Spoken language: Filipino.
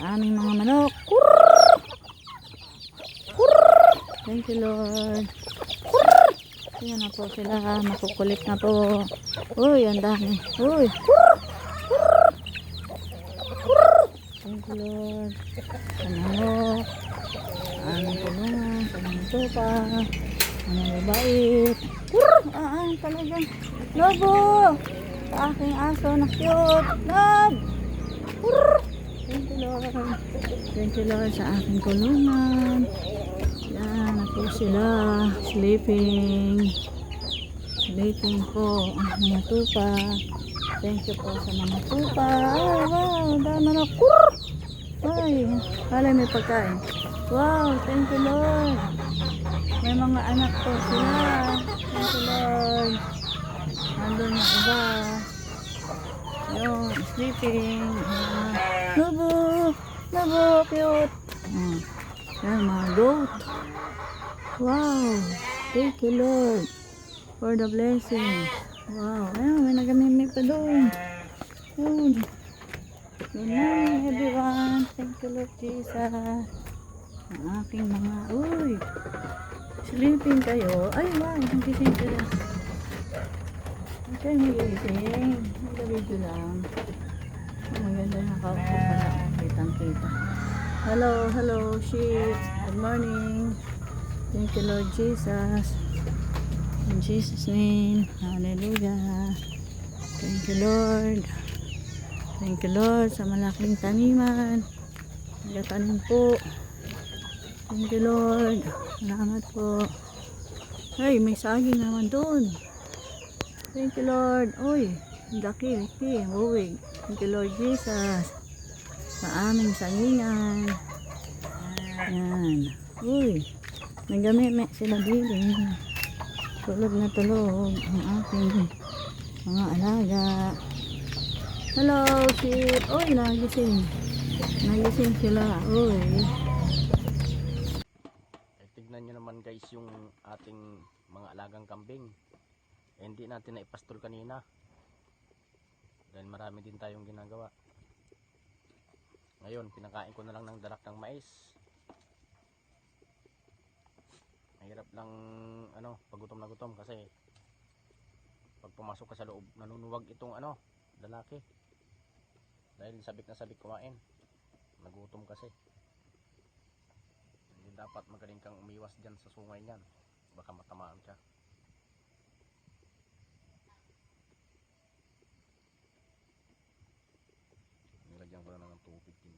aming mga manok. Thank you Lord. Ayan na po sila, makukulit na po. Uy, ang dami. Uy. Thank you Lord. Sa manok, aming tulungan, sa mga tupa, mga babait. Talagang lobo. Sa aking aso na cute. Love. Thank you Lord. Thank you Lord sa aking kulungan. Yan na po sila. Sleeping. Sleeping po ang mga tupa. Thank you po sa mga tupa. Ay wow. Dama na. Ay. Alay may pagkain. Wow. Thank you Lord. May mga anak po sila. Thank you Lord. Nandun yung iba. Yung sleeping. Lobo. Lobo. Cute. Yan mga goat. Wow. Thank you Lord for the blessing. Wow. Ayun, may nagamimik pa doon. Yun. Good morning everyone. Thank you Lord Jesus. Ang aking mga, uy. Sleeping kayo. Ay wow. Nagising sila. Okay, nagising. Nag-video lang. Maganda yung nakaupo pala. Kitang kita. Hello, hello sheep. Good morning. Thank you Lord Jesus. In Jesus name. Hallelujah. Thank you Lord. Thank you Lord sa malaking taniman. Nagatanim po. Thank you Lord. Salamat po. Ay, may saging naman doon. Thank you Lord. Uy, laki. Uy. Thank you Lord Jesus. Sa aming sagingan. Yan. Uy. Nagamit sila dili. Tulog na tulog ang aking mga alaga. Hello, sheep. Uy, nagising. Nagising sila. Uy. Tignan nyo naman guys yung ating mga alagang kambing. Hindi natin na ipastol kanina. Dahil marami din tayong ginagawa. Ngayon, pinakain ko na lang ng darak ng mais. Mahirap lang pag gutom na gutom kasi pag pumasok ka sa loob, nanunuwag itong lalaki. Dahil sabik na sabik kumain. Nagutom kasi. Hindi dapat magaling kang umiwas dyan sa sungay niyan. Baka matamaan ka. Nilagyan ko na ng tubig din.